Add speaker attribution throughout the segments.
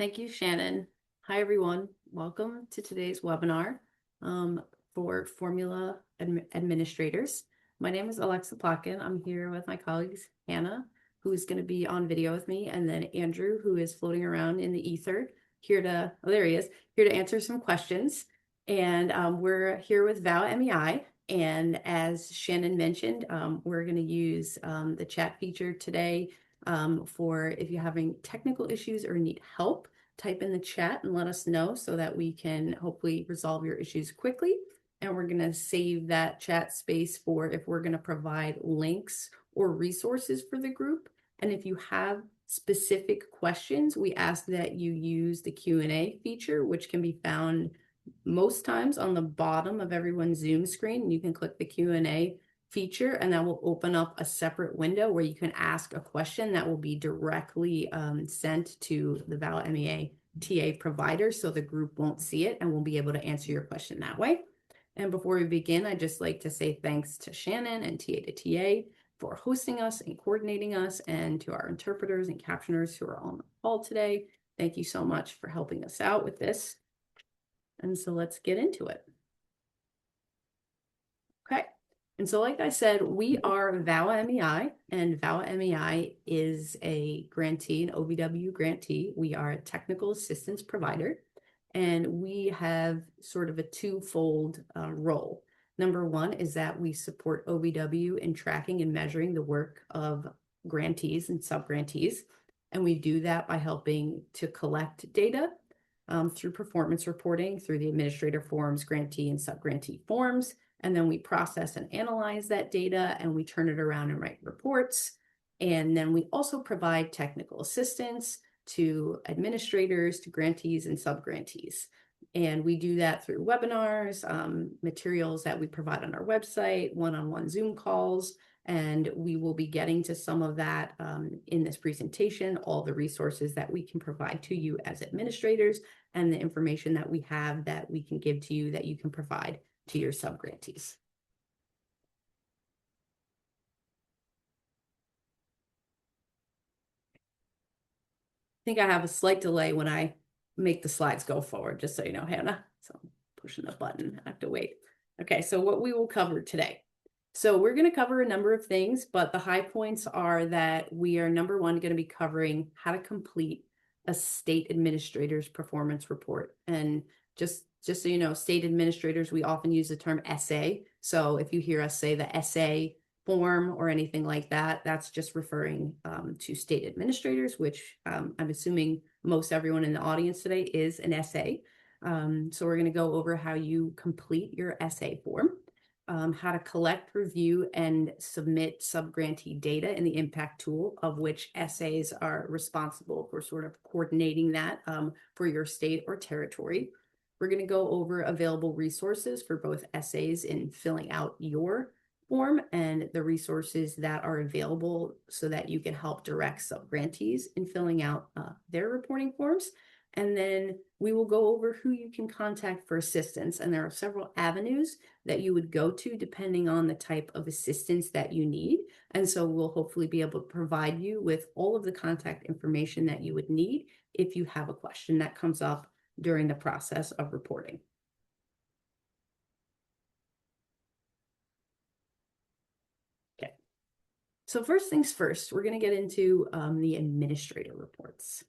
Speaker 1: Thank you, Shannon. Hi, everyone. Welcome to today's webinar for Formula Administrators. My name is Alexa Plotkin. I'm here with my colleagues, Hannah, who's going to be on video with me, and then Andrew, who is floating around in the ether, here to, oh, there he is, here to answer some questions. And we're here with VAWA MEI. And as Shannon mentioned, we're going to use the chat feature today for if you're having technical issues or need help. Type in the chat and let us know so that we can hopefully resolve your issues quickly. And we're going to save that chat space for if we're going to provide links or resources for the group. And if you have specific questions, we ask that you use the Q&A feature, which can be found most times on the bottom of everyone's Zoom screen. You can click the Q&A feature, and that will open up a separate window where you can ask a question that will be directly sent to the VAWA MEA TA provider, so the group won't see it and we'll be able to answer your question that way. And before we begin, I'd just like to say thanks to Shannon and TA to TA for hosting us and coordinating us, and to our interpreters and captioners who are on the call today. Thank you so much for helping us out with this. And so let's get into it. Okay. And so like I said, we are VAWA MEI, and VAWA MEI is a grantee, an OVW grantee. We are a technical assistance provider, and we have sort of a twofold role. Number one is that we support OVW in tracking and measuring the work of grantees and subgrantees. And we do that by helping to collect data through performance reporting, through the administrator forms, grantee and subgrantee forms. And then we process and analyze that data, and we turn it around and write reports. And then we also provide technical assistance to administrators, to grantees and subgrantees. And we do that through webinars, materials that we provide on our website, one-on-one Zoom calls, and we will be getting to some of that in this presentation, all the resources that we can provide to you as administrators, and the information that we have that we can give to you that you can provide to your subgrantees. I think I have a slight delay when I make the slides go forward, just so you know, Hannah. So I'm pushing the button, I have to wait. Okay, so what we will cover today. So we're going to cover a number of things, but the high points are that we are, number one, going to be covering how to complete a state administrator's performance report. And just so you know, state administrators, we often use the term SA. So if you hear us say the SA form or anything like that, that's just referring to state administrators, which I'm assuming most everyone in the audience today is an SA. So we're going to go over how you complete your SA form, how to collect, review, and submit subgrantee data in the impact tool, of which SAs are responsible for sort of coordinating that for your state or territory. We're going to go over available resources for both SAs in filling out your form, and the resources that are available so that you can help direct subgrantees in filling out their reporting forms. And then we will go over who you can contact for assistance. And there are several avenues that you would go to depending on the type of assistance that you need. And so we'll hopefully be able to provide you with all of the contact information that you would need if you have a question that comes up during the process of reporting. Okay. So first things first, we're going to get into the administrator reports.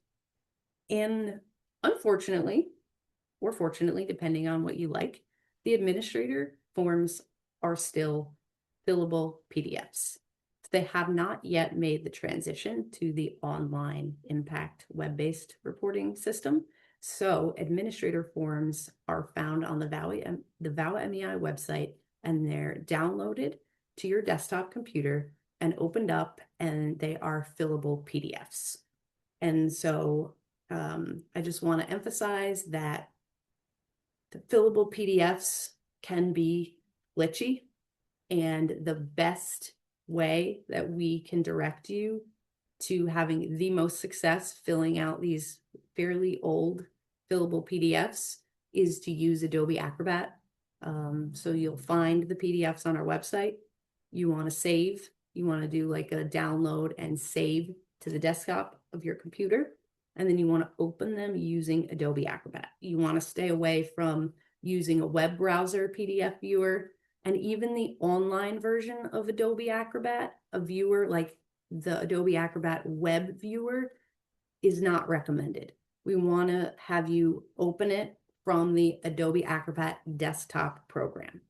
Speaker 1: And unfortunately, or fortunately, depending on what you like, the administrator forms are still fillable PDFs. They have not yet made the transition to the online impact web-based reporting system. So administrator forms are found on the VAWA MEI website, and they're downloaded to your desktop computer and opened up, and they are fillable PDFs. And so I just want to emphasize that the fillable PDFs can be glitchy, and the best way that we can direct you to having the most success filling out these fairly old fillable PDFs is to use Adobe Acrobat. So you'll find the PDFs on our website. You want to save, you want to do like a download and save to the desktop of your computer. and then you want to open them using Adobe Acrobat. You want to stay away from using a web browser PDF viewer, and even the online version of Adobe Acrobat, a viewer like the Adobe Acrobat web viewer, is not recommended. We want to have you open it from the Adobe Acrobat desktop program.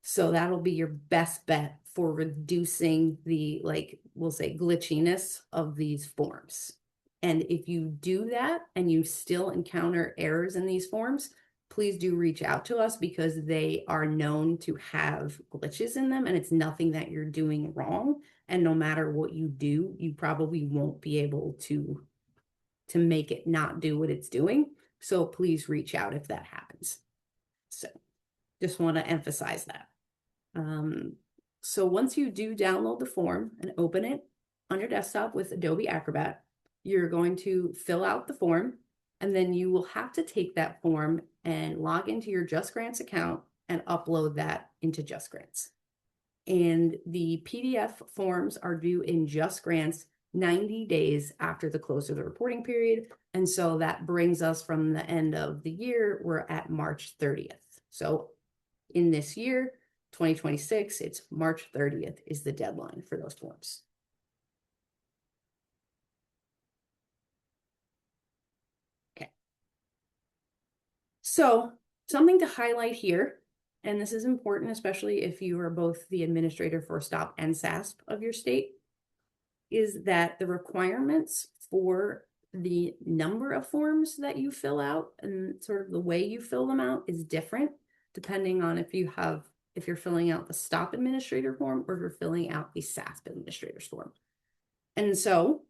Speaker 1: So that'll be your best bet for reducing the, like, we'll say, glitchiness of these forms. And if you do that and you still encounter errors in these forms, please do reach out to us, because they are known to have glitches in them, and it's nothing that you're doing wrong. And no matter what you do, you probably won't be able to make it not do what it's doing. So please reach out if that happens. So just want to emphasize that. So once you do download the form and open it on your desktop with Adobe Acrobat, you're going to fill out the form, and then you will have to take that form and log into your Just Grants account and upload that into Just Grants. And the PDF forms are due in Just Grants 90 days after the close of the reporting period. And so that brings us from the end of the year, we're at March 30th. So in this year, 2026, it's March 30th is the deadline for those forms. Okay. So something to highlight here, and this is important, especially if you are both the administrator for STOP and SASP of your state, is that the requirements for the number of forms that you fill out and sort of the way you fill them out is different depending on if you're filling out the STOP administrator form or if you're filling out the SASP administrator's form. And so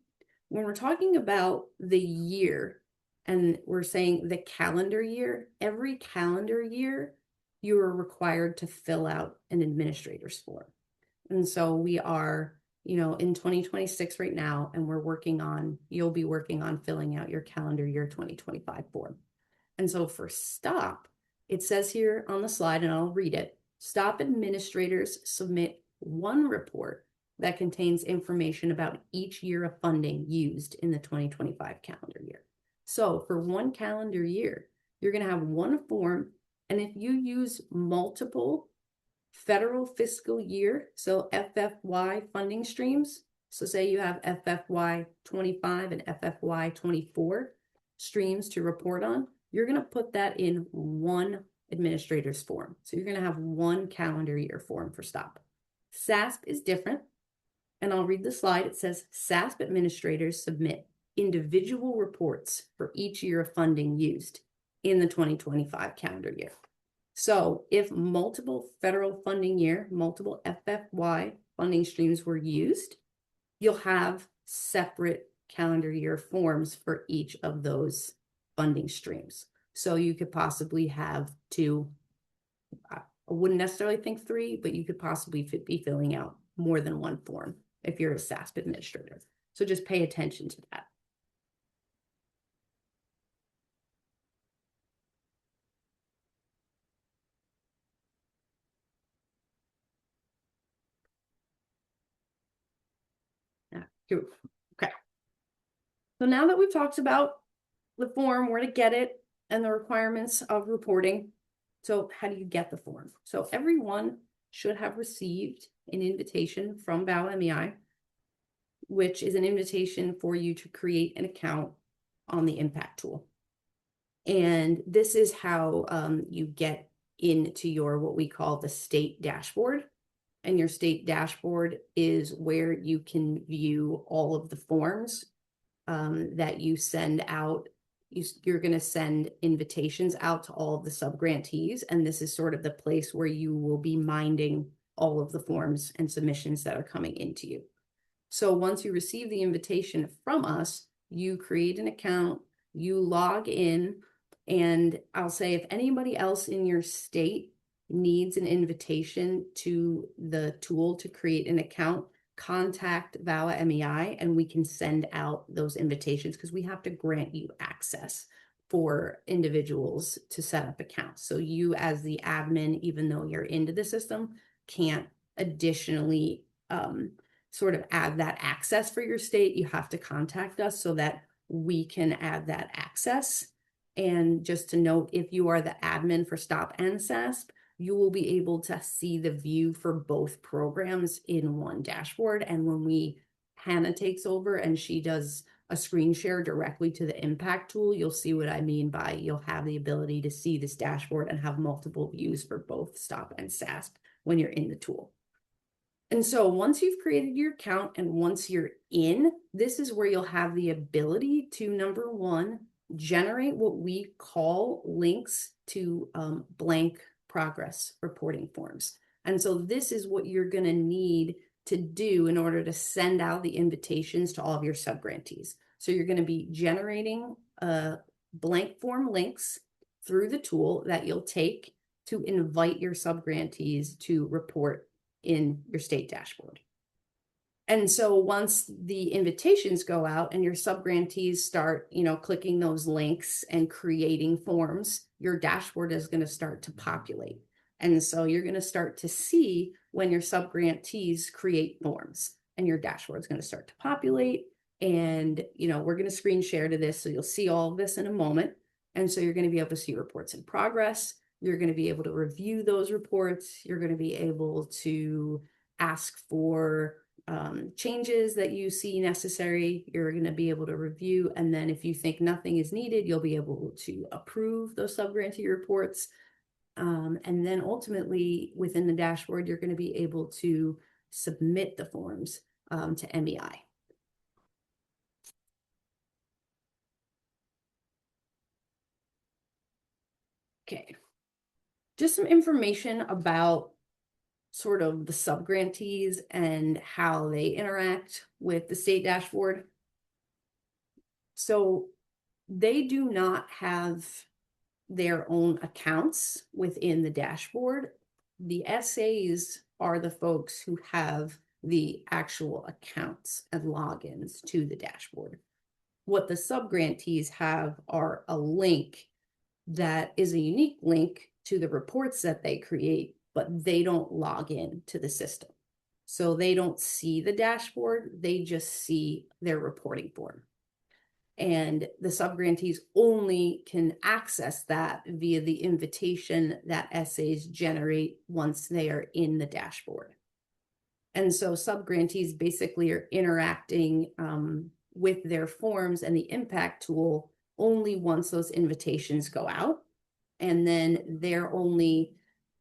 Speaker 1: when we're talking about the year and we're saying the calendar year, every calendar year you are required to fill out an administrator's form. And so we are, in 2026 right now, and you'll be working on filling out your calendar year 2025 form. And so for STOP, it says here on the slide, and I'll read it, STOP administrators submit one report that contains information about each year of funding used in the 2025 calendar year. So for one calendar year, you're going to have one form, and if you use multiple federal fiscal year, so FFY funding streams, so say you have FFY 25 and FFY 24 streams to report on, you're going to put that in one administrator's form. So you're going to have one calendar year form for STOP. SASP is different, and I'll read the slide. It says SASP administrators submit individual reports for each year of funding used in the 2025 calendar year. So if multiple federal funding year, multiple FFY funding streams were used, you'll have separate calendar year forms for each of those funding streams. So you could possibly have two, I wouldn't necessarily think three, but you could possibly be filling out more than one form if you're a SASP administrator. So just pay attention to that. Okay. So now that we've talked about the form, where to get it, and the requirements of reporting, so how do you get the form? So everyone should have received an invitation from VAWA MEI, which is an invitation for you to create an account on the impact tool. And this is how you get into your, what we call the state dashboard. And your state dashboard is where you can view all of the forms that you send out. You're going to send invitations out to all of the subgrantees, and this is sort of the place where you will be minding all of the forms and submissions that are coming into you. So once you receive the invitation from us, you create an account, you log in, and I'll say if anybody else in your state needs an invitation to the tool to create an account, contact VAWA MEI and we can send out those invitations, because we have to grant you access for individuals to set up accounts. So you as the admin, even though you're into the system, can't additionally sort of add that access for your state. You have to contact us so that we can add that access. And just to note, if you are the admin for STOP and SASP, you will be able to see the view for both programs in one dashboard. And when Hannah takes over and she does a screen share directly to the impact tool, you'll see what I mean by you'll have the ability to see this dashboard and have multiple views for both STOP and SASP when you're in the tool. And so once you've created your account and once you're in, this is where you'll have the ability to, number one, generate what we call links to blank progress reporting forms. And so this is what you're going to need to do in order to send out the invitations to all of your subgrantees. So you're going to be generating blank form links through the tool that you'll take to invite your subgrantees to report in your state dashboard. And so once the invitations go out and your subgrantees start, clicking those links and creating forms, your dashboard is going to start to populate. And so you're going to start to see when your subgrantees create forms and your dashboard is going to start to populate. And, we're going to screen share to this. So you'll see all of this in a moment. And so you're going to be able to see reports in progress. You're going to be able to review those reports. You're going to be able to ask for changes that you see necessary. You're going to be able to review. And then if you think nothing is needed, you'll be able to approve those subgrantee reports. And then ultimately within the dashboard, you're going to be able to submit the forms to MEI. Okay. Just some information about sort of the subgrantees and how they interact with the state dashboard. So they do not have their own accounts within the dashboard. The SAs are the folks who have the actual accounts and logins to the dashboard. What the subgrantees have are a link that is a unique link to the reports that they create, but they don't log in to the system. So they don't see the dashboard, they just see their reporting form. And the subgrantees only can access that via the invitation that SAs generate once they are in the dashboard. And so subgrantees basically are interacting with their forms and the impact tool only once those invitations go out. And then their only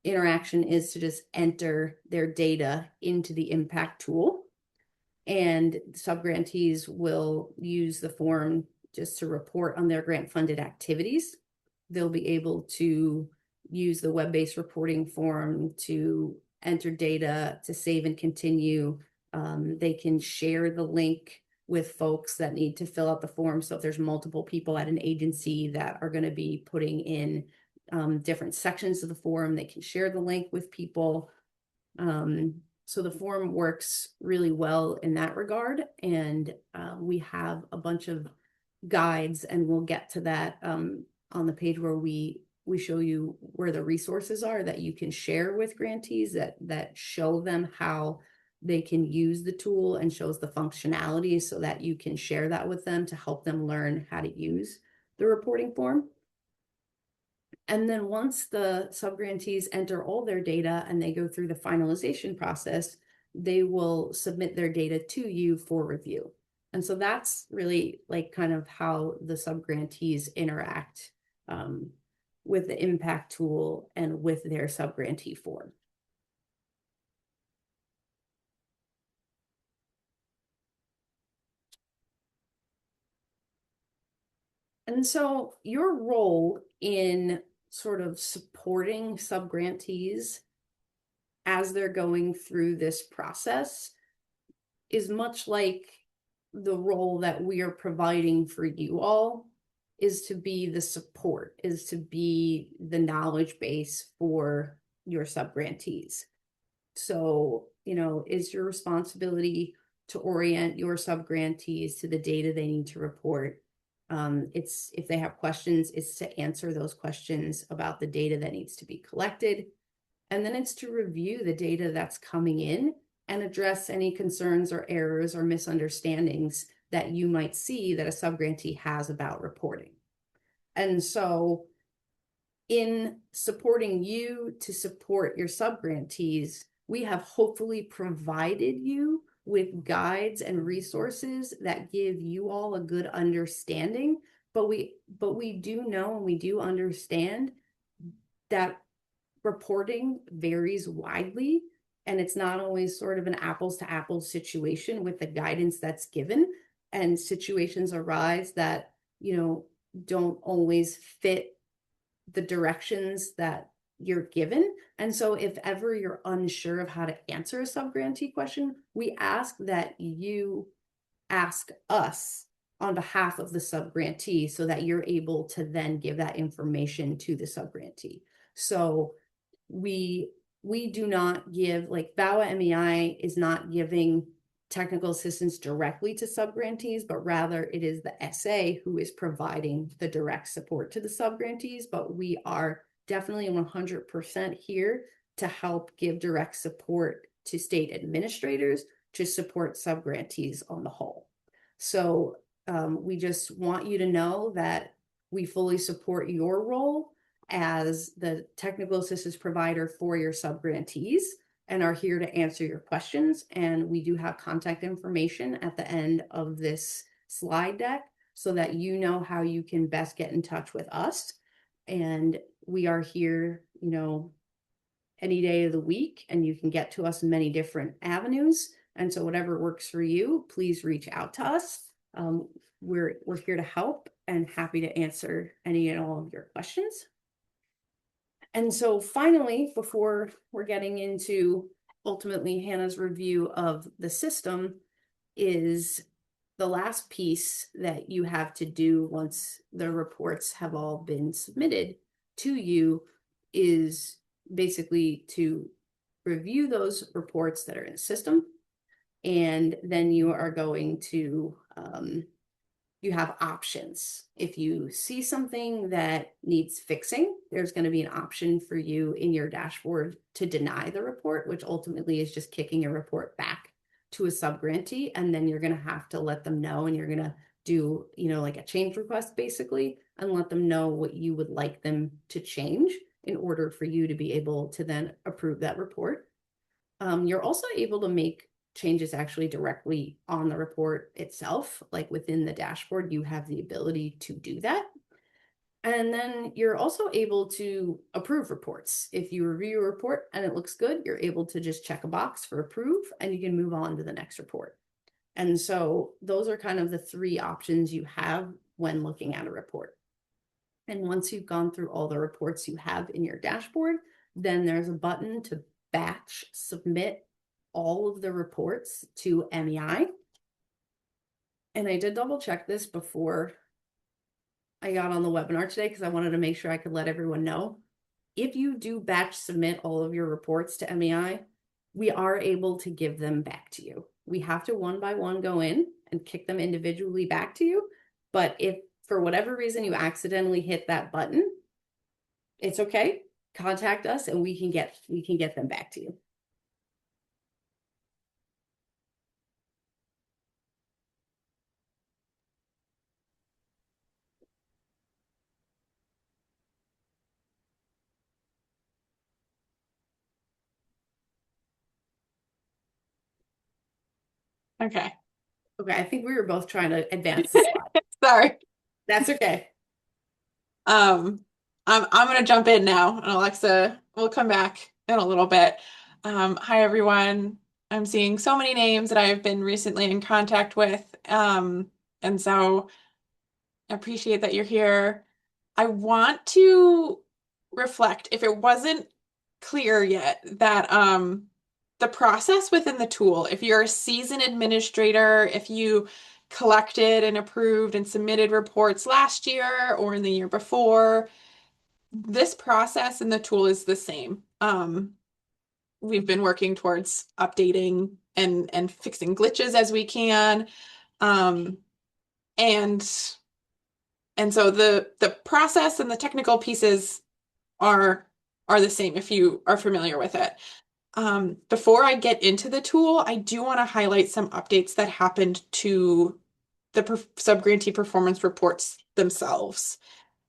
Speaker 1: interaction is to just enter their data into the impact tool. And subgrantees will use the form just to report on their grant-funded activities. They'll be able to use the web-based reporting form to enter data, to save and continue. They can share the link with folks that need to fill out the form. So if there's multiple people at an agency that are going to be putting in different sections of the form, they can share the link with people. So the form works really well in that regard. And we have a bunch of guides, and we'll get to that on the page where we show you where the resources are that you can share with grantees that show them how they can use the tool and shows the functionality so that you can share that with them to help them learn how to use the reporting form. And then once the subgrantees enter all their data and they go through the finalization process, they will submit their data to you for review. And so that's really like kind of how the subgrantees interact with the impact tool and with their subgrantee form. And so your role in sort of supporting subgrantees as they're going through this process is much like the role that we are providing for you all, is to be the support, is to be the knowledge base for your subgrantees. So, is your responsibility to orient your subgrantees to the data they need to report. It's, if they have questions, it's to answer those questions about the data that needs to be collected. And then it's to review the data that's coming in and address any concerns or errors or misunderstandings that you might see that a subgrantee has about reporting. And so in supporting you to support your subgrantees, we have hopefully provided you with guides and resources that give you all a good understanding. But we do know and we do understand that reporting varies widely, and it's not always sort of an apples to apples situation with the guidance that's given, and situations arise that, don't always fit the directions that you're given. And so if ever you're unsure of how to answer a subgrantee question, we ask that you ask us on behalf of the subgrantee so that you're able to then give that information to the subgrantee. So we do not give, like, VAWA MEI is not giving technical assistance directly to subgrantees, but rather it is the SA who is providing the direct support to the subgrantees. But we are definitely 100% here to help give direct support to state administrators to support subgrantees on the whole. So we just want you to know that we fully support your role as the technical assistance provider for your subgrantees and are here to answer your questions. And we do have contact information at the end of this slide deck so that you know how you can best get in touch with us. And we are here, any day of the week, and you can get to us in many different avenues. And so whatever works for you, please reach out to us. We're here to help and happy to answer any and all of your questions. And so finally, before we're getting into ultimately Hannah's review of the system, is the last piece that you have to do once the reports have all been submitted to you is basically to review those reports that are in the system. And then you are going to you have options. If you see something that needs fixing, there's going to be an option for you in your dashboard to deny the report, which ultimately is just kicking your report back to a subgrantee. And then you're going to have to let them know, and you're going to do, like a change request basically, and let them know what you would like them to change in order for you to be able to then approve that report. You're also able to make changes actually directly on the report itself, like within the dashboard, you have the ability to do that. And then you're also able to approve reports. If you review a report and it looks good, you're able to just check a box for approve, and you can move on to the next report. And so those are kind of the three options you have when looking at a report. And once you've gone through all the reports you have in your dashboard, then there's a button to batch submit all of the reports to MEI. And I did double check this before I got on the webinar today because I wanted to make sure I could let everyone know. If you do batch submit all of your reports to MEI, we are able to give them back to you. We have to one by one go in and kick them individually back to you. But if for whatever reason you accidentally hit that button, it's okay. Contact us and we can get them back to you.
Speaker 2: Okay.
Speaker 1: Okay, I think we were both trying to advance the slide.
Speaker 2: Sorry.
Speaker 1: That's okay.
Speaker 2: I'm gonna jump in now, and Alexa will come back in a little bit. Hi everyone. I'm seeing so many names that I've been recently in contact with. And so I appreciate that you're here. I want to reflect, if it wasn't clear yet, that the process within the tool, if you're a seasoned administrator, if you collected and approved and submitted reports last year or in the year before, this process in the tool is the same. We've been working towards updating and fixing glitches as we can. And so the process and the technical pieces are the same if you are familiar with it. Before I get into the tool, I do want to highlight some updates that happened to the subgrantee performance reports themselves.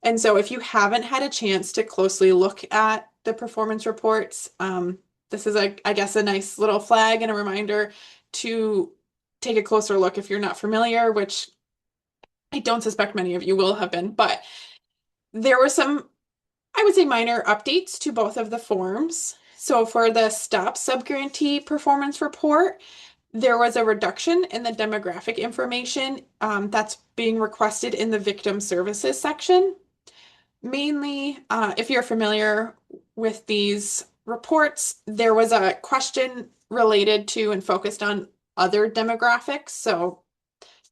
Speaker 2: And so if you haven't had a chance to closely look at the performance reports, this is I guess a nice little flag and a reminder to take a closer look if you're not familiar, which I don't suspect many of you will have been, but there were some, I would say, minor updates to both of the forms. So for the STOP subgrantee performance report, there was a reduction in the demographic information that's being requested in the victim services section. Mainly, if you're familiar with these reports, there was a question related to and focused on other demographics. So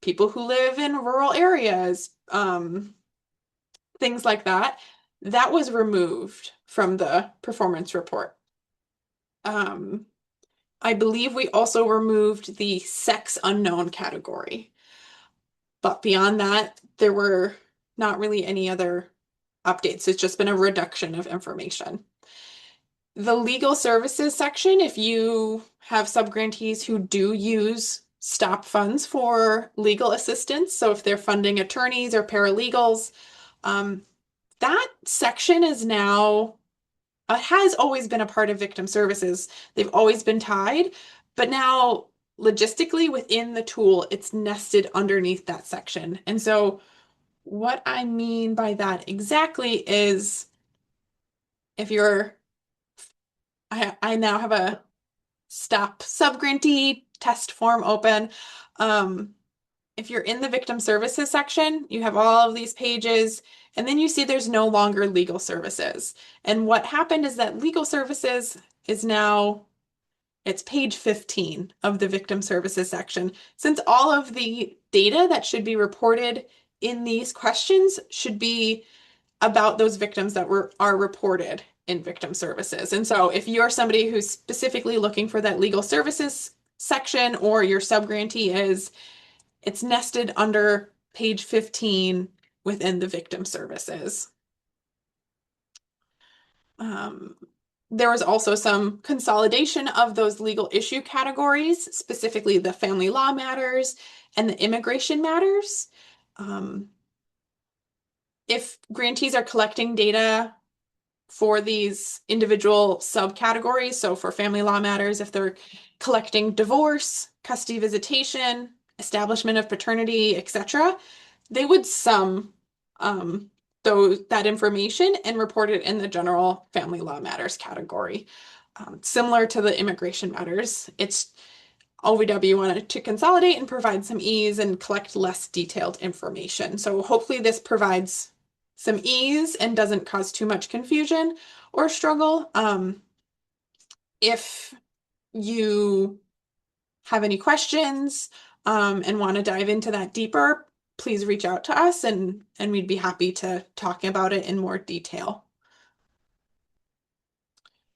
Speaker 2: people who live in rural areas, things like that. That was removed from the performance report. I believe we also removed the sex unknown category. But beyond that, there were not really any other updates. It's just been a reduction of information. The legal services section, if you have subgrantees who do use STOP funds for legal assistance, so if they're funding attorneys or paralegals, that section is now, has always been a part of victim services. They've always been tied, but now logistically within the tool, it's nested underneath that section. And so what I mean by that exactly is if you're, I now have a STOP subgrantee test form open. If you're in the victim services section, you have all of these pages, and then you see there's no longer legal services. And what happened is that legal services is now, it's page 15 of the victim services section. Since all of the data that should be reported in these questions should be about those victims that are reported in victim services. And so if you're somebody who's specifically looking for that legal services section, or your subgrantee is, it's nested under page 15 within the victim services. There was also some consolidation of those legal issue categories, specifically the family law matters and the immigration matters. If grantees are collecting data for these individual subcategories, so for family law matters, if they're collecting divorce, custody visitation, establishment of paternity, etc., they would sum that information and report it in the general family law matters category. Similar to the immigration matters, it's OVW wanted to consolidate and provide some ease and collect less detailed information. So hopefully this provides some ease and doesn't cause too much confusion or struggle. If you have any questions and want to dive into that deeper, please reach out to us and we'd be happy to talk about it in more detail.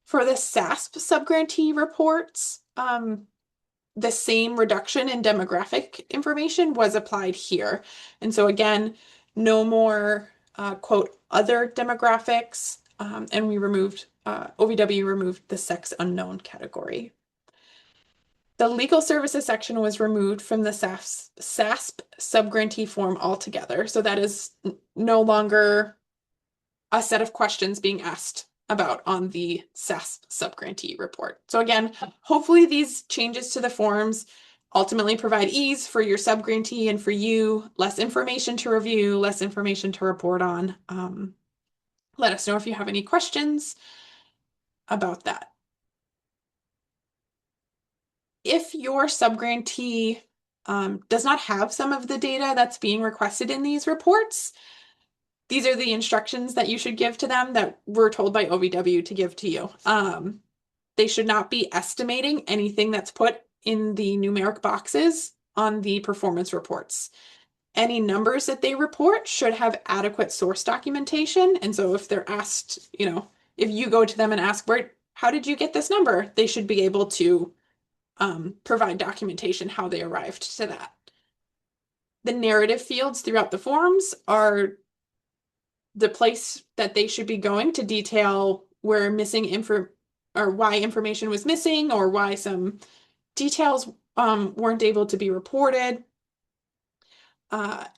Speaker 2: For the SASP subgrantee reports, the same reduction in demographic information was applied here. And so again, no more quote other demographics, and we removed, OVW removed the sex unknown category. The legal services section was removed from the SASP subgrantee form altogether. So that is no longer a set of questions being asked about on the SASP subgrantee report. So again, hopefully these changes to the forms ultimately provide ease for your subgrantee and for you, less information to review, less information to report on. Let us know if you have any questions about that. If your subgrantee does not have some of the data that's being requested in these reports, these are the instructions that you should give to them that we're told by OVW to give to you. They should not be estimating anything that's put in the numeric boxes on the performance reports. Any numbers that they report should have adequate source documentation. And so if they're asked, if you go to them and ask, how did you get this number? They should be able to provide documentation how they arrived to that. The narrative fields throughout the forms are the place that they should be going to detail where missing info or why information was missing or why some details weren't able to be reported.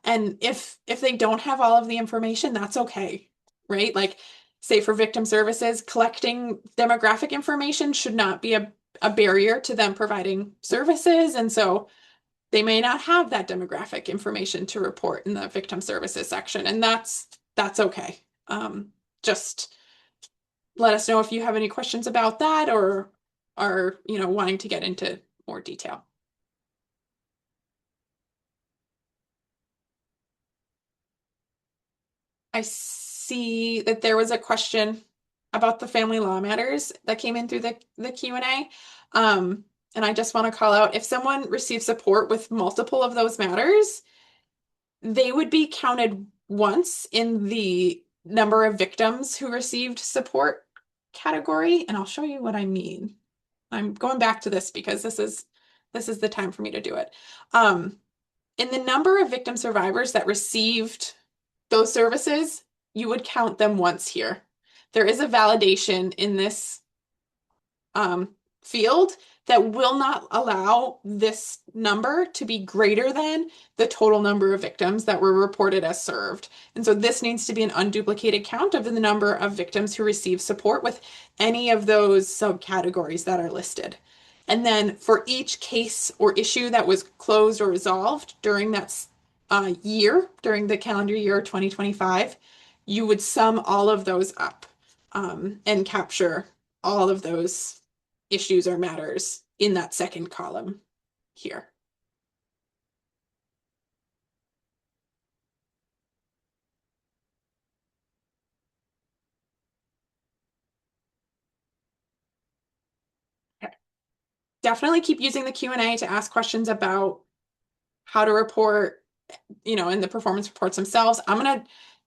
Speaker 2: And if they don't have all of the information, that's okay, right? Like, say for victim services, collecting demographic information should not be a barrier to them providing services. And so they may not have that demographic information to report in the victim services section, and that's okay. Just let us know if you have any questions about that or are, wanting to get into more detail. I see that there was a question about the family law matters that came in through the Q&A. And I just want to call out, if someone receives support with multiple of those matters, they would be counted once in the number of victims who received support category. And I'll show you what I mean. I'm going back to this because this is the time for me to do it. In the number of victim survivors that received those services, you would count them once here. There is a validation in this field that will not allow this number to be greater than the total number of victims that were reported as served. And so this needs to be an unduplicated count of the number of victims who receive support with any of those subcategories that are listed. And then for each case or issue that was closed or resolved during that year, during the calendar year 2025, you would sum all of those up and capture all of those issues or matters in that second column here. Okay. Definitely keep using the Q&A to ask questions about how to report, in the performance reports themselves. I'm going to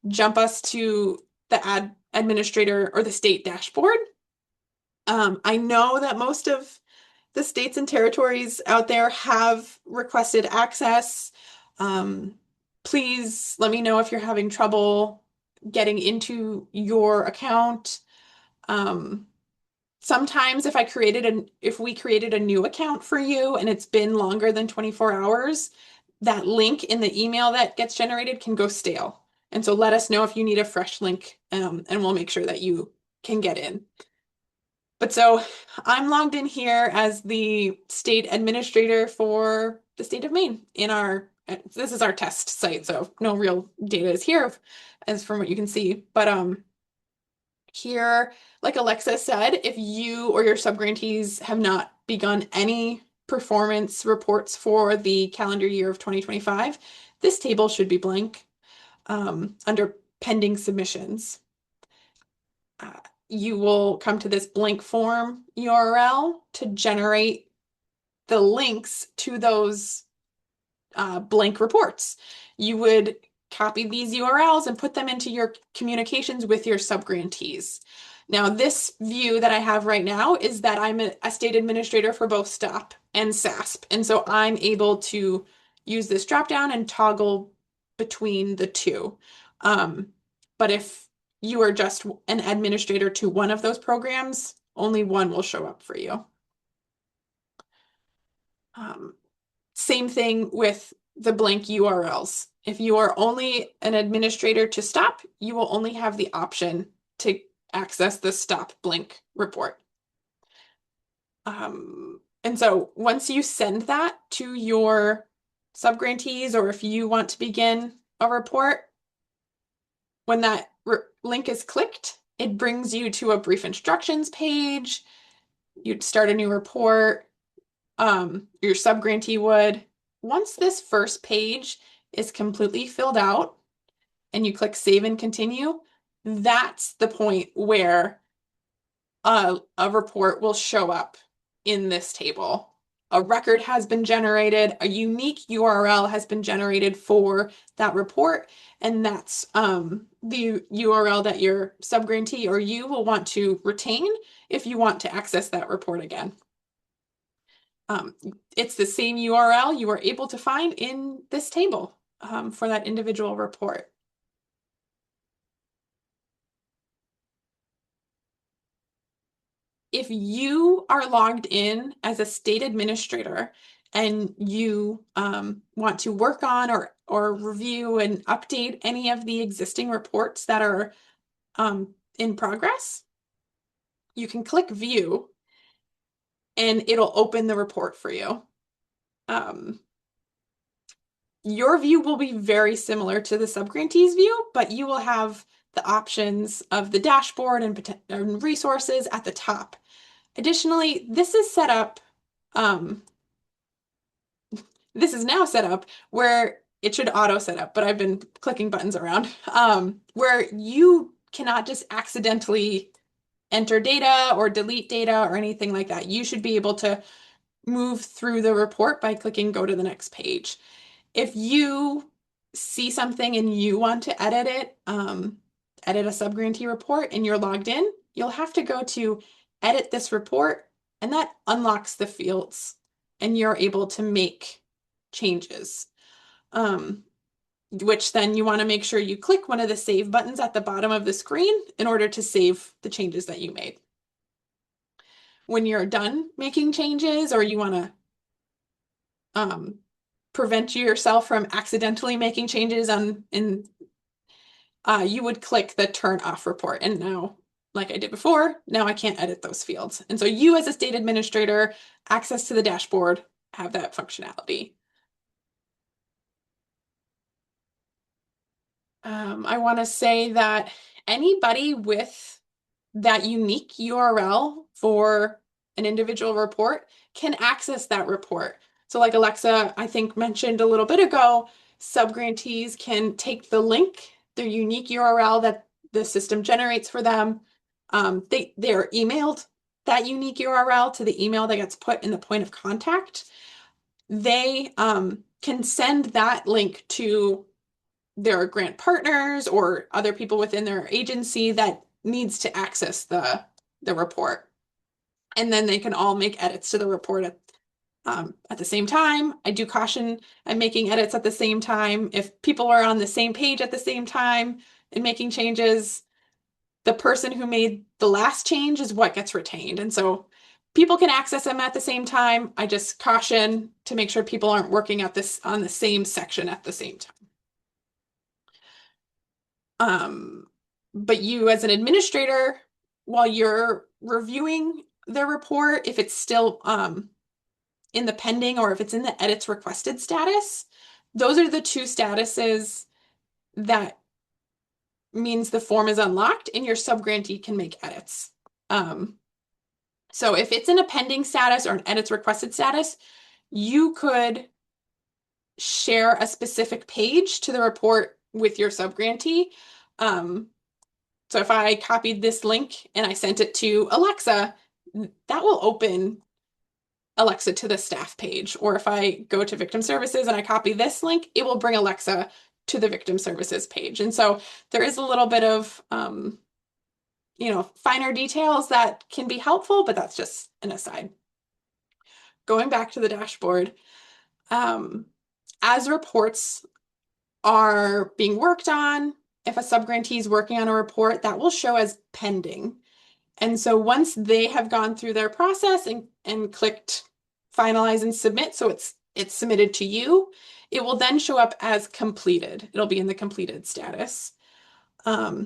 Speaker 2: jump us to the administrator or the state dashboard. I know that most of the states and territories out there have requested access. Please let me know if you're having trouble getting into your account. Sometimes if we created a new account for you and it's been longer than 24 hours, that link in the email that gets generated can go stale. And so let us know if you need a fresh link, and we'll make sure that you can get in. But so I'm logged in here as the state administrator for the state of Maine this is our test site, so no real data is here as from what you can see. But here, like Alexa said, if you or your subgrantees have not begun any performance reports for the calendar year of 2025, this table should be blank under pending submissions. You will come to this blank form URL to generate the links to those blank reports. You would copy these URLs and put them into your communications with your subgrantees. Now, this view that I have right now is that I'm a state administrator for both STOP and SASP. And so I'm able to use this dropdown and toggle between the two. But if you are just an administrator to one of those programs, only one will show up for you. Same thing with the blank URLs. If you are only an administrator to STOP, you will only have the option to access the STOP blank report. And so once you send that to your subgrantees, or if you want to begin a report, when that link is clicked, it brings you to a brief instructions page. You'd start a new report. Your subgrantee would. Once this first page is completely filled out and you click save and continue, that's the point where a report will show up in this table. A record has been generated, a unique URL has been generated for that report, and that's the URL that your subgrantee or you will want to retain if you want to access that report again. It's the same URL you are able to find in this table for that individual report. If you are logged in as a state administrator and you want to work on or or review and update any of the existing reports that are in progress, you can click view and it'll open the report for you. Your view will be very similar to the subgrantee's view, but you will have the options of the dashboard and resources at the top. Additionally, this is set up, this is now set up where it should auto set up, but I've been clicking buttons around, where you cannot just accidentally enter data or delete data or anything like that. You should be able to move through the report by clicking go to the next page. If you see something and you want to edit it, edit a subgrantee report and you're logged in, you'll have to go to edit this report, and that unlocks the fields and you're able to make changes. Which then you want to make sure you click one of the save buttons at the bottom of the screen in order to save the changes that you made. When you're done making changes or you want to prevent yourself from accidentally making changes you would click the turn off report. And now, like I did before, now I can't edit those fields. And so you as a state administrator, access to the dashboard, have that functionality. I want to say that anybody with that unique URL for an individual report can access that report. So like Alexa, I think mentioned a little bit ago, subgrantees can take the link, their unique URL that the system generates for them. They're emailed that unique URL to the email that gets put in the point of contact. They can send that link to their grant partners or other people within their agency that needs to access the report. And then they can all make edits to the report at the same time. I do caution I'm making edits at the same time. If people are on the same page at the same time and making changes, the person who made the last change is what gets retained. And so people can access them at the same time. I just caution to make sure people aren't working at this on the same section at the same time. But you as an administrator, while you're reviewing the report, if it's still in the pending or if it's in the edits requested status, those are the two statuses that means the form is unlocked and your subgrantee can make edits. So if it's in a pending status or an edits requested status, you could share a specific page to the report with your subgrantee. So if I copied this link and I sent it to Alexa, that will open Alexa to the staff page. Or if I go to victim services and I copy this link, it will bring Alexa to the victim services page. And so there is a little bit of, finer details that can be helpful, but that's just an aside. Going back to the dashboard, as reports are being worked on, if a subgrantee is working on a report, that will show as pending. And so once they have gone through their process and clicked finalize and submit, so it's submitted to you, it will then show up as completed. It'll be in the completed status,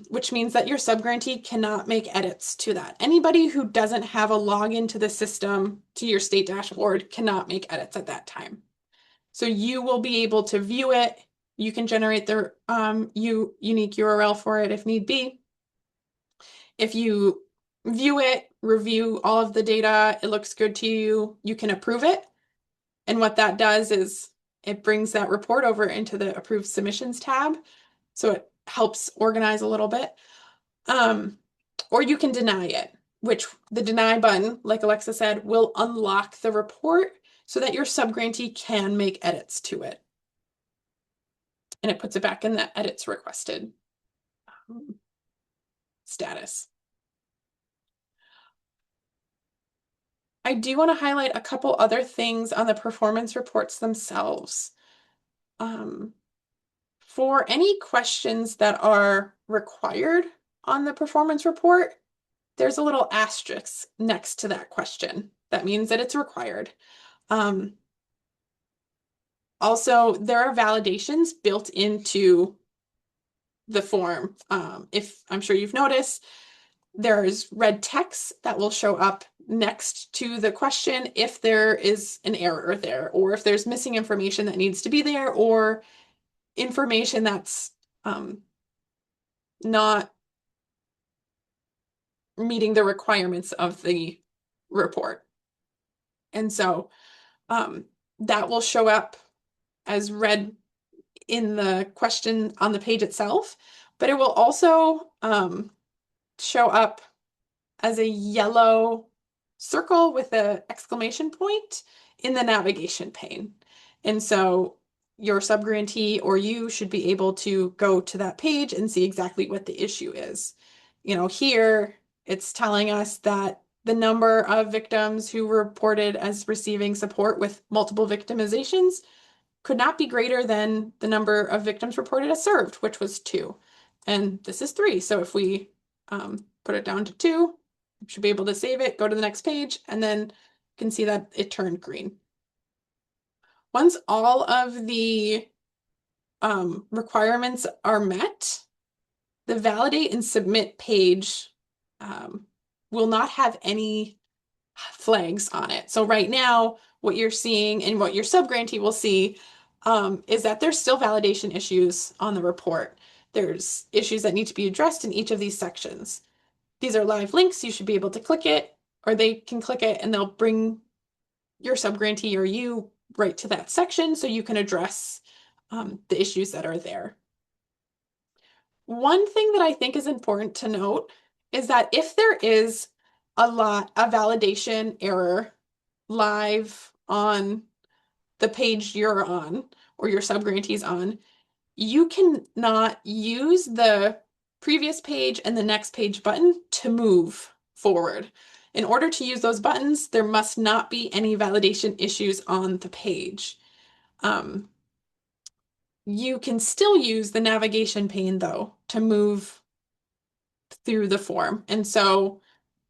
Speaker 2: which means that your subgrantee cannot make edits to that. Anybody who doesn't have a login to the system, to your state dashboard, cannot make edits at that time. So you will be able to view it. You can generate the unique URL for it if need be. If you view it, review all of the data, it looks good to you, you can approve it. And what that does is it brings that report over into the approved submissions tab. So it helps organize a little bit. Or you can deny it, which the deny button, like Alexa said, will unlock the report so that your subgrantee can make edits to it. And it puts it back in the edits requested status. I do want to highlight a couple other things on the performance reports themselves. For any questions that are required on the performance report, there's a little asterisk next to that question. That means that it's required. Also, there are validations built into the form. If I'm sure you've noticed, there's red text that will show up next to the question if there is an error there, or if there's missing information that needs to be there, or information that's not meeting the requirements of the report. And so that will show up as red in the question on the page itself, but it will also show up as a yellow circle with an exclamation point in the navigation pane. And so your subgrantee or you should be able to go to that page and see exactly what the issue is. You know, here it's telling us that the number of victims who were reported as receiving support with multiple victimizations could not be greater than the number of victims reported as served, which was 2. And this is 3. So if we put it down to 2, you should be able to save it, go to the next page, and then you can see that it turned green. Once all of the requirements are met, the validate and submit page will not have any flags on it. So right now, what you're seeing and what your subgrantee will see is that there's still validation issues on the report. There's issues that need to be addressed in each of these sections. These are live links. You should be able to click it, or they can click it and they'll bring your subgrantee or you right to that section so you can address the issues that are there. One thing that I think is important to note is that if there is a validation error live on the page you're on or your subgrantee's on, you cannot use the previous page and the next page button to move forward. In order to use those buttons, there must not be any validation issues on the page. You can still use the navigation pane, though, to move through the form. And so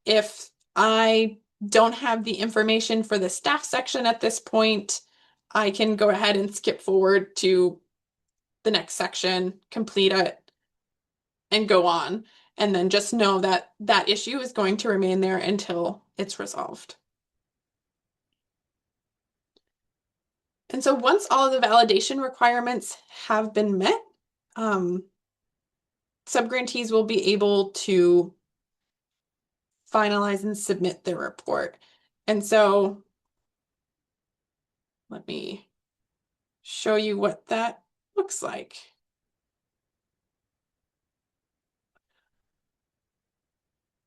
Speaker 2: if I don't have the information for the staff section at this point, I can go ahead and skip forward to the next section, complete it, and go on. And then just know that that issue is going to remain there until it's resolved. And so once all of the validation requirements have been met, subgrantees will be able to finalize and submit their report. And so let me show you what that looks like.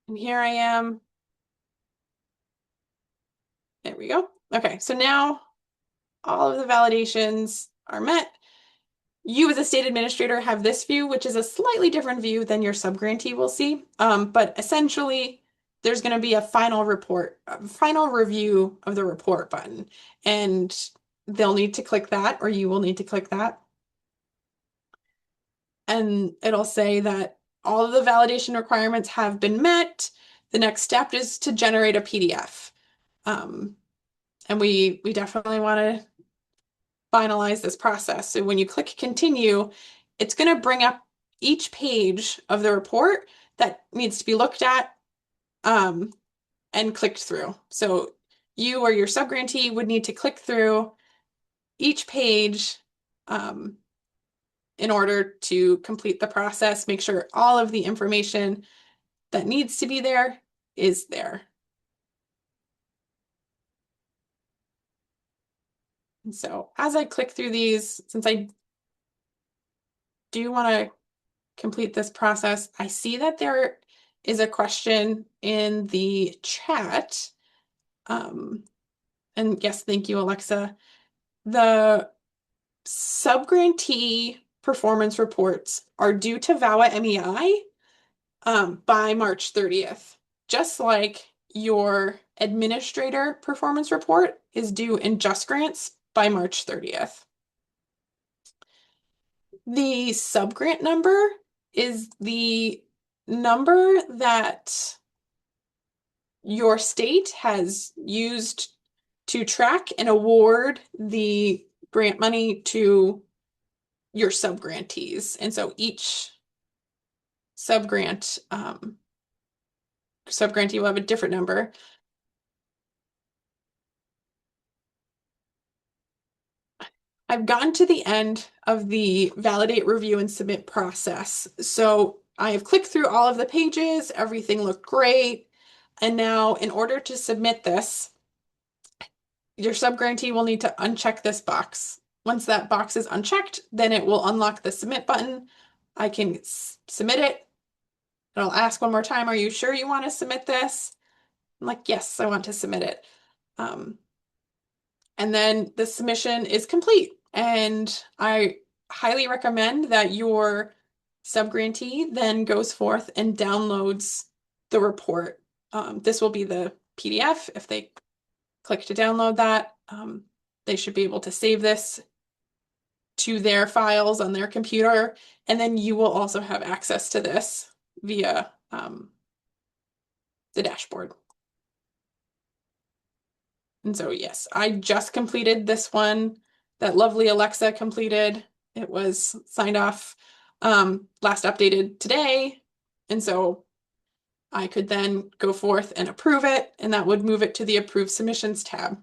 Speaker 2: And here I am. There we go. Okay, so now all of the validations are met. You as a state administrator have this view, which is a slightly different view than your subgrantee will see. But essentially, there's going to be a final report, a final review of the report button. And they'll need to click that, or you will need to click that. And it'll say that all of the validation requirements have been met. The next step is to generate a PDF. And we definitely want to finalize this process. So when you click continue, it's going to bring up each page of the report that needs to be looked at and clicked through. So you or your subgrantee would need to click through each page in order to complete the process, make sure all of the information that needs to be there is there. And so as I click through these, since I do want to complete this process, I see that there is a question in the chat. And yes, thank you, Alexa. The subgrantee performance reports are due to VAWA MEI by March 30th, just like your administrator performance report is due in Just Grants by March 30th. The subgrant number is the number that your state has used to track and award the grant money to your subgrantees. And so each subgrant subgrantee will have a different number. I've gotten to the end of the validate, review, and submit process. So I have clicked through all of the pages, everything looked great. And now in order to submit this, your subgrantee will need to uncheck this box. Once that box is unchecked, then it will unlock the submit button. I can submit it. It'll ask one more time, are you sure you want to submit this? I'm like, yes, I want to submit it. And then the submission is complete. And I highly recommend that your subgrantee then goes forth and downloads the report. This will be the PDF. If they click to download that, they should be able to save this to their files on their computer. And then you will also have access to this via the dashboard. And so, yes, I just completed this one that lovely Alexa completed. It was signed off, last updated today. And so I could then go forth and approve it, and that would move it to the approved submissions tab.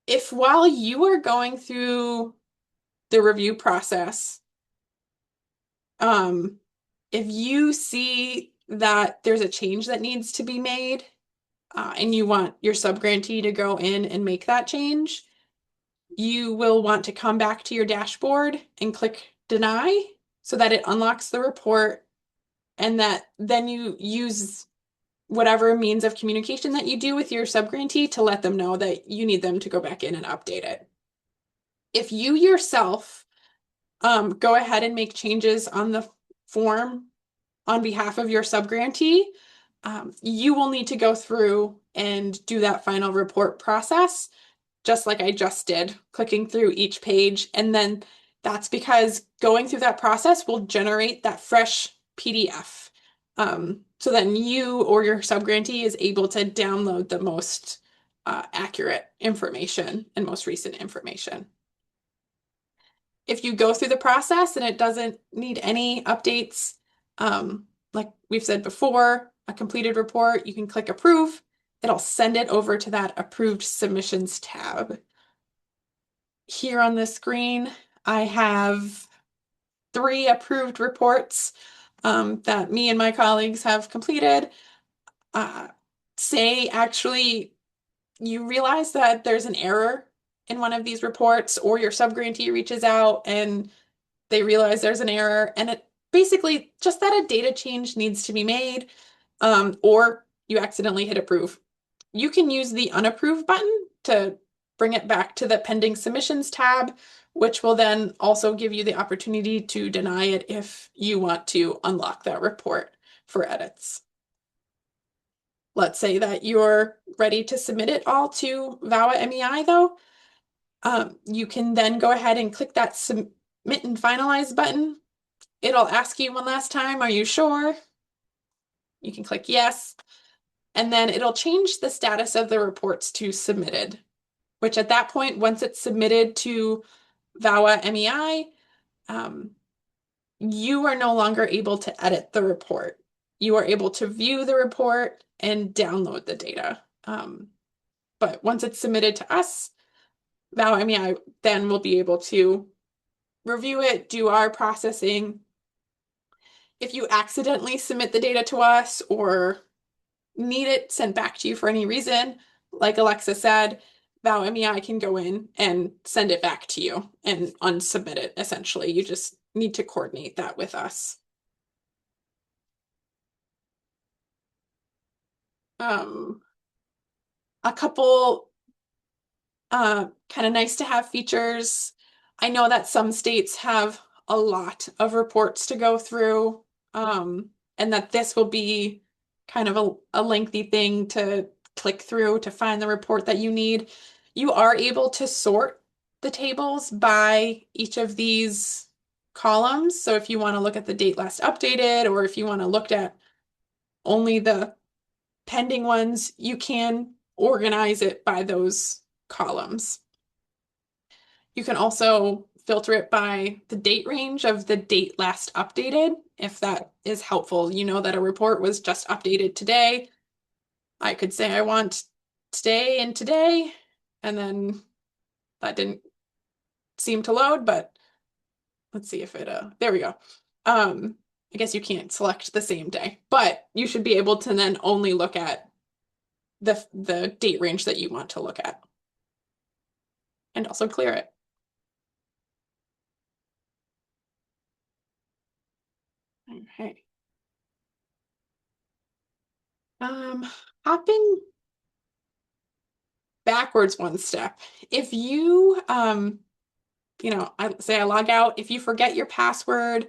Speaker 2: If while you are going through the review process, if you see that there's a change that needs to be made, and you want your subgrantee to go in and make that change, you will want to come back to your dashboard and click deny so that it unlocks the report, and that then you use whatever means of communication that you do with your subgrantee to let them know that you need them to go back in and update it. If you yourself go ahead and make changes on the form on behalf of your subgrantee, you will need to go through and do that final report process, just like I just did, clicking through each page. And then that's because going through that process will generate that fresh PDF. So then you or your subgrantee is able to download the most accurate information and most recent information. If you go through the process and it doesn't need any updates, like we've said before, a completed report, you can click approve. It'll send it over to that approved submissions tab. Here on the screen, I have 3 approved reports that me and my colleagues have completed. Say actually you realize that there's an error in one of these reports, or your subgrantee reaches out and they realize there's an error, and it basically just that a data change needs to be made, or you accidentally hit approve. You can use the unapproved button to bring it back to the pending submissions tab, which will then also give you the opportunity to deny it if you want to unlock that report for edits. Let's say that you're ready to submit it all to VAWA MEI though. You can then go ahead and click that submit and finalize button. It'll ask you one last time, are you sure? You can click yes. And then it'll change the status of the reports to submitted, which at that point, once it's submitted to VAWA MEI, you are no longer able to edit the report. You are able to view the report and download the data. But once it's submitted to us, VAWA MEI then will be able to review it, do our processing. If you accidentally submit the data to us or need it sent back to you for any reason, like Alexa said, VAWA MEI can go in and send it back to you and unsubmit it, essentially. You just need to coordinate that with us. A couple kind of nice to have features. I know that some states have a lot of reports to go through, and that this will be kind of a lengthy thing to click through to find the report that you need. You are able to sort the tables by each of these columns. So if you want to look at the date last updated, or if you want to look at only the pending ones, you can organize it by those columns. You can also filter it by the date range of the date last updated, if that is helpful. You know that a report was just updated today. I could say I want today and today, and then that didn't seem to load, but let's see if it, there we go. I guess you can't select the same day, but you should be able to then only look at the date range that you want to look at and also clear it. Okay. Um, Hopping backwards one step. If you, I say I log out, if you forget your password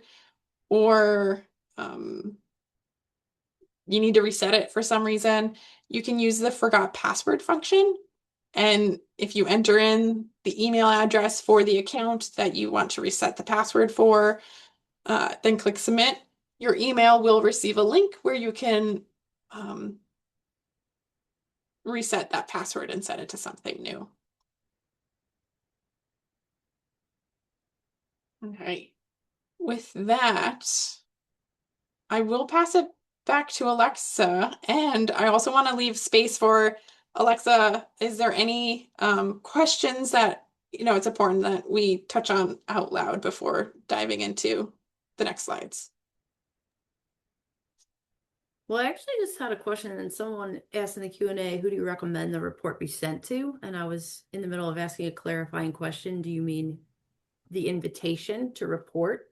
Speaker 2: or you need to reset it for some reason, you can use the forgot password function. And if you enter in the email address for the account that you want to reset the password for, then click submit. Your email will receive a link where you can reset that password and set it to something new. Okay. With that, I will pass it back to Alexa, and I also want to leave space for Alexa. Is there any questions that it's important that we touch on out loud before diving into the next slides?
Speaker 1: Well, I actually just had a question, and someone asked in the Q&A, who do you recommend the report be sent to? And I was in the middle of asking a clarifying question. Do you mean the invitation to report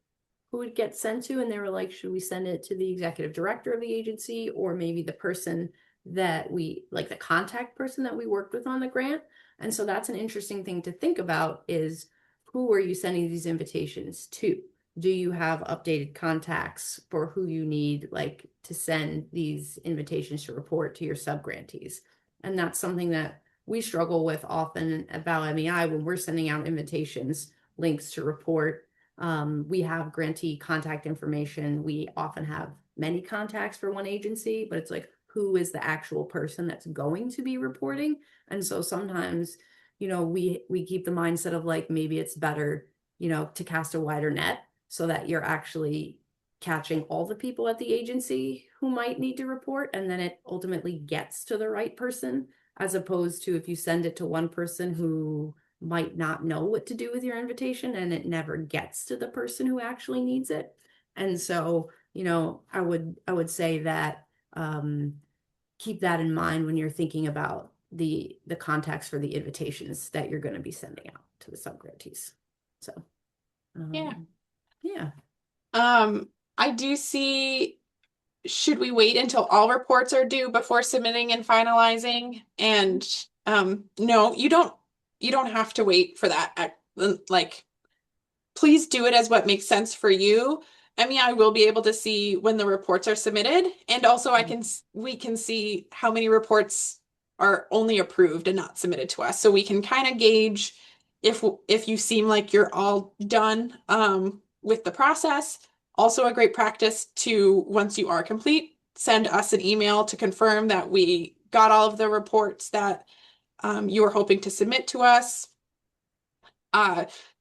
Speaker 1: who would get sent to? And they were like, should we send it to the executive director of the agency, or maybe the person that we, like the contact person that we worked with on the grant? And so that's an interesting thing to think about, is who are you sending these invitations to? Do you have updated contacts for who you need, like, to send these invitations to report to your subgrantees? And that's something that we struggle with often about MEI when we're sending out invitations, links to report. We have grantee contact information. We often have many contacts for one agency, but it's like, who is the actual person that's going to be reporting? And so sometimes, we keep the mindset of like, maybe it's better, to cast a wider net so that you're actually catching all the people at the agency who might need to report, and then it ultimately gets to the right person, as opposed to if you send it to one person who might not know what to do with your invitation and it never gets to the person who actually needs it. And so, I would say that keep that in mind when you're thinking about the contacts for the invitations that you're going to be sending out to the subgrantees. So
Speaker 2: Yeah.
Speaker 1: yeah.
Speaker 2: I do see, should we wait until all reports are due before submitting and finalizing? And no, you don't have to wait for that. Like, please do it as what makes sense for you. I mean, I will be able to see when the reports are submitted, and also we can see how many reports are only approved and not submitted to us. So we can kind of gauge if you seem like you're all done with the process. Also a great practice to, once you are complete, send us an email to confirm that we got all of the reports that you were hoping to submit to us.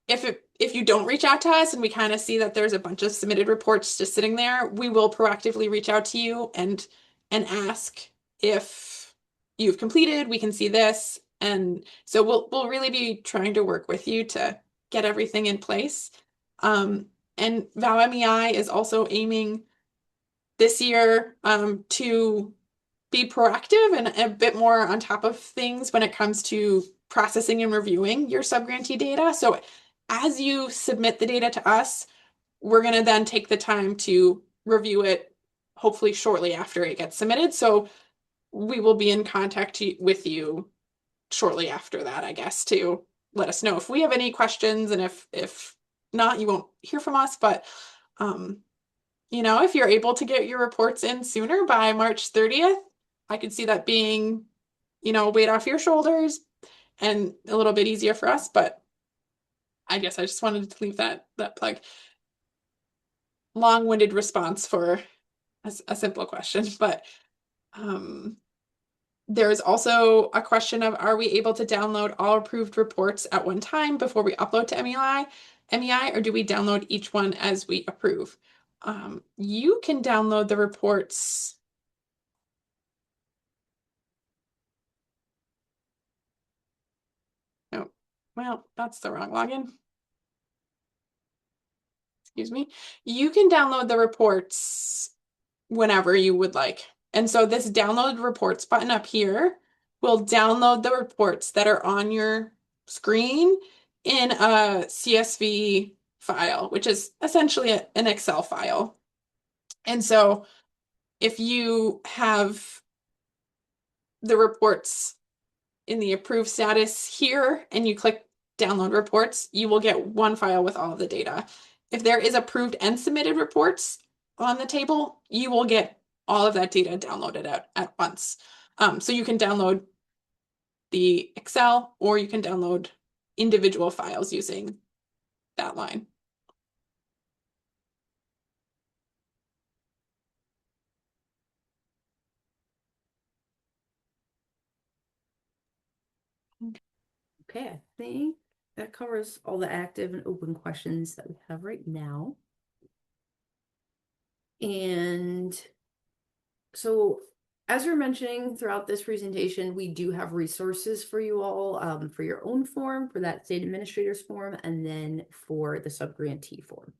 Speaker 2: If you don't reach out to us and we kind of see that there's a bunch of submitted reports just sitting there, we will proactively reach out to you and ask if you've completed, we can see this. And so we'll really be trying to work with you to get everything in place. And VAWA MEI is also aiming this year to be proactive and a bit more on top of things when it comes to processing and reviewing your subgrantee data. So as you submit the data to us, we're going to then take the time to review it, hopefully shortly after it gets submitted. So we will be in contact with you shortly after that, I guess, to let us know if we have any questions, and if not, you won't hear from us. But if you're able to get your reports in sooner by March 30th, I could see that being, weight off your shoulders and a little bit easier for us. But I guess I just wanted to leave that plug. Long-winded response for a simple question, but There's also a question of, are we able to download all approved reports at one time before we upload to MEI, or do we download each one as we approve? You can download the reports. Oh, well, that's the wrong login. Excuse me. You can download the reports whenever you would like. And so this download reports button up here will download the reports that are on your screen in a CSV file, which is essentially an Excel file. And so if you have the reports in the approved status here and you click download reports, you will get one file with all of the data. If there is approved and submitted reports on the table, you will get all of that data downloaded at once. So you can download the Excel or you can download individual files using that line.
Speaker 1: Okay, I think that covers all the active and open questions that we have right now. And so, as we're mentioning throughout this presentation, we do have resources for you all for your own form, for that state administrator's form, and then for the subgrantee form.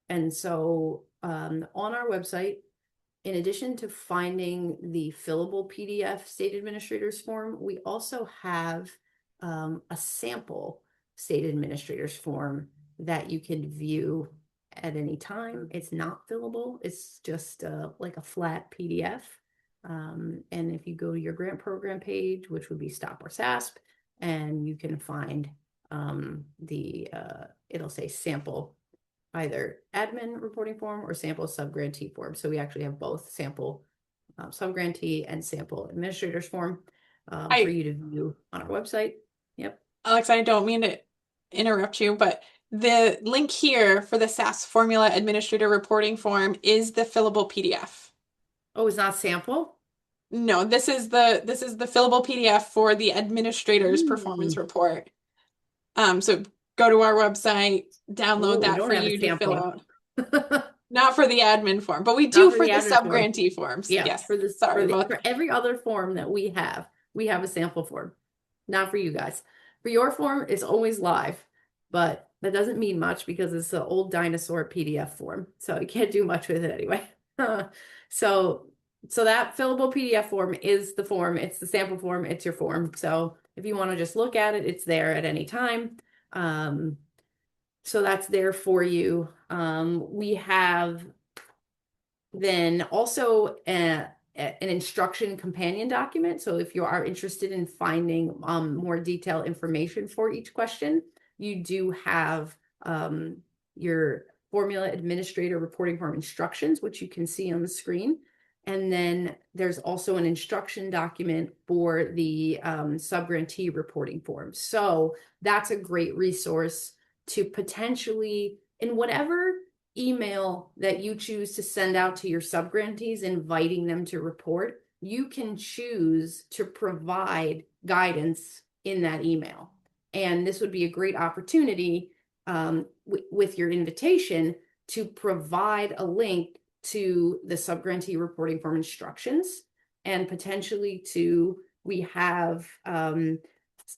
Speaker 1: And so on our website, in addition to finding the fillable PDF state administrator's form, we also have a sample state administrator's form that you can view at any time. It's not fillable. It's just like a flat PDF. And if you go to your grant program page, which would be Stop or SASP, and you can find it'll say sample either admin reporting form or sample subgrantee form. So we actually have both sample subgrantee and sample administrator's form for you to view on our website. Yep.
Speaker 2: Alex, I don't mean to interrupt you, but the link here for the SASP formula administrator reporting form is the fillable PDF.
Speaker 1: Oh, it's not sample?
Speaker 2: No, this is the fillable PDF for the administrator's performance report. So go to our website, download that for you to fill out. Not for the admin form, but we do for the subgrantee forms.
Speaker 1: Yeah,
Speaker 2: yes.
Speaker 1: For every other form that we have a sample form. Not for you guys. For your form, it's always live, but that doesn't mean much because it's an old dinosaur PDF form. So you can't do much with it anyway. So that fillable PDF form is the form. It's the sample form. It's your form. So if you want to just look at it, it's there at any time. So that's there for you. We have then also an instruction companion document. So if you are interested in finding more detailed information for each question, you do have your formula administrator reporting form instructions, which you can see on the screen. And then there's also an instruction document for the subgrantee reporting form. So that's a great resource to potentially, in whatever email that you choose to send out to your subgrantees, inviting them to report, you can choose to provide guidance in that email. And this would be a great opportunity with your invitation to provide a link to the subgrantee reporting form instructions, and potentially we have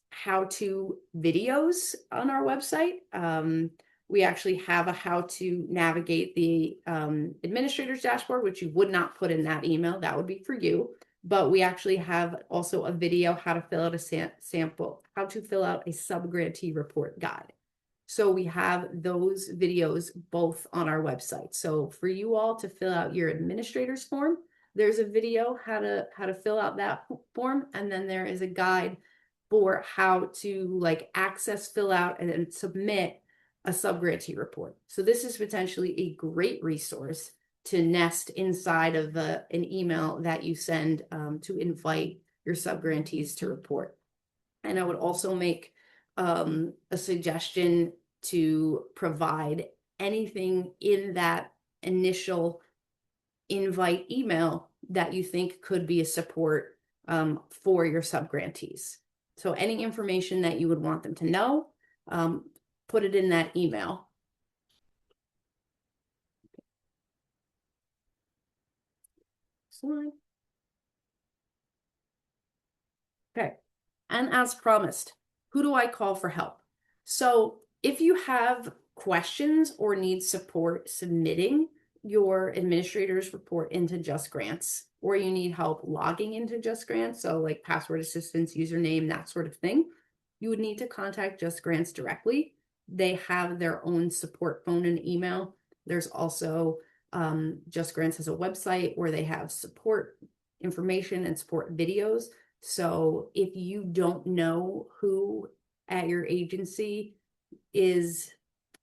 Speaker 1: how-to videos on our website. We actually have a how to navigate the administrator's dashboard, which you would not put in that email. That would be for you. But we actually have also a video how to fill out a sample, how to fill out a subgrantee report guide. So we have those videos both on our website. So for you all to fill out your administrator's form, there's a video how to fill out that form, and then there is a guide for how to access, fill out, and then submit a subgrantee report. So this is potentially a great resource to nest inside of an email that you send to invite your subgrantees to report. And I would also make a suggestion to provide anything in that initial invite email that you think could be a support for your subgrantees. So any information that you would want them to know, put it in that email. Slide. Okay. And as promised, who do I call for help? So if you have questions or need support submitting your administrator's report into Just Grants, or you need help logging into Just Grants, so like password assistance, username, that sort of thing, you would need to contact Just Grants directly. They have their own support phone and email. There's also Just Grants has a website where they have support information and support videos. So if you don't know who at your agency is,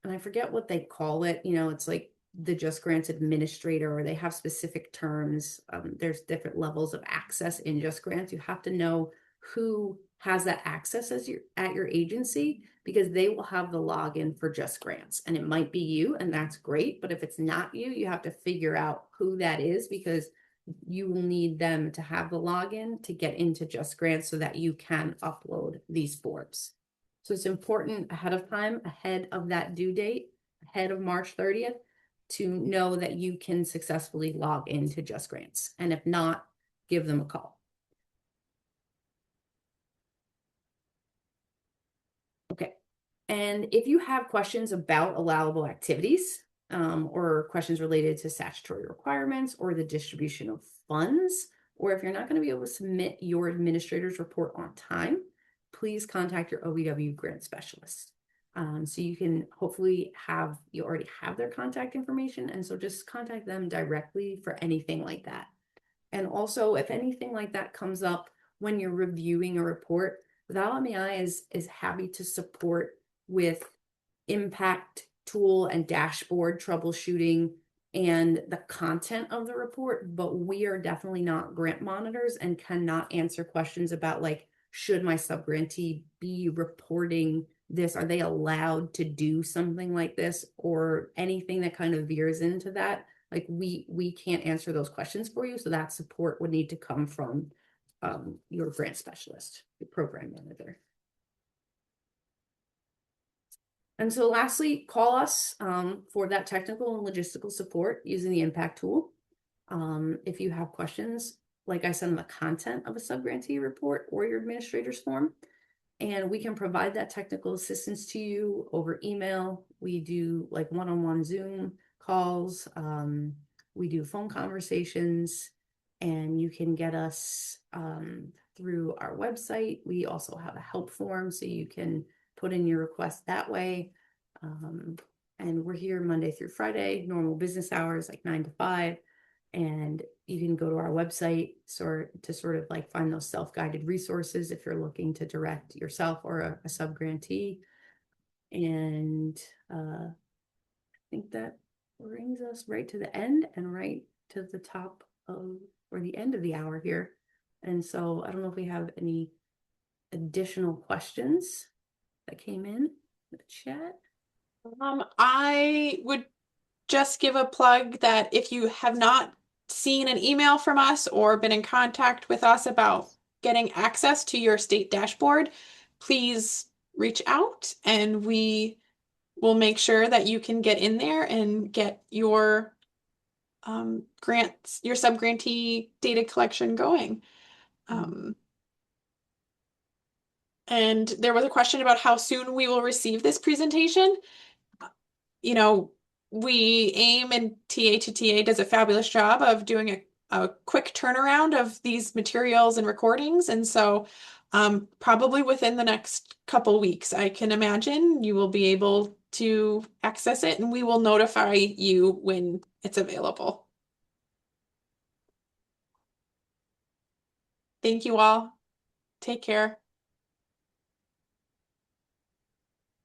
Speaker 1: and I forget what they call it, it's like the Just Grants administrator, or they have specific terms. There's different levels of access in Just Grants. You have to know who has that access at your agency, because they will have the login for Just Grants, and it might be you, and that's great. But if it's not you, you have to figure out who that is, because you will need them to have the login to get into Just Grants so that you can upload these forms. So it's important ahead of time, ahead of that due date, ahead of March 30th, to know that you can successfully log into Just Grants. And if not, give them a call. Okay. And if you have questions about allowable activities, or questions related to statutory requirements or the distribution of funds, or if you're not going to be able to submit your administrator's report on time, please contact your OVW grant specialist. So you can hopefully you already have their contact information, and so just contact them directly for anything like that. And also, if anything like that comes up when you're reviewing a report, VAWA MEI is happy to support with impact tool and dashboard troubleshooting and the content of the report, but we are definitely not grant monitors and cannot answer questions about, like, should my subgrantee be reporting this? Are they allowed to do something like this, or anything that kind of veers into that? Like, we can't answer those questions for you. So that support would need to come from your grant specialist, your program manager. And so lastly, call us for that technical and logistical support using the impact tool. If you have questions, like I said, on the content of a subgrantee report or your administrator's form, and we can provide that technical assistance to you over email. We do like one-on-one Zoom calls. We do phone conversations, and you can get us through our website. We also have a help form, so you can put in your request that way. And we're here Monday through Friday, normal business hours, like 9 to 5. And you can go to our website to sort of like find those self-guided resources if you're looking to direct yourself or a subgrantee. And I think that brings us right to the end and right to the top of, or the end of the hour here. And so I don't know if we have any additional questions that came in the chat.
Speaker 2: I would just give a plug that if you have not seen an email from us or been in contact with us about getting access to your state dashboard, please reach out and we will make sure that you can get in there and get your grants, your subgrantee data collection going. And there was a question about how soon we will receive this presentation. We aim, and TA2TA does a fabulous job of doing a quick turnaround of these materials and recordings. And so probably within the next couple weeks, I can imagine you will be able to access it, and we will notify you when it's available. Thank you all. Take care.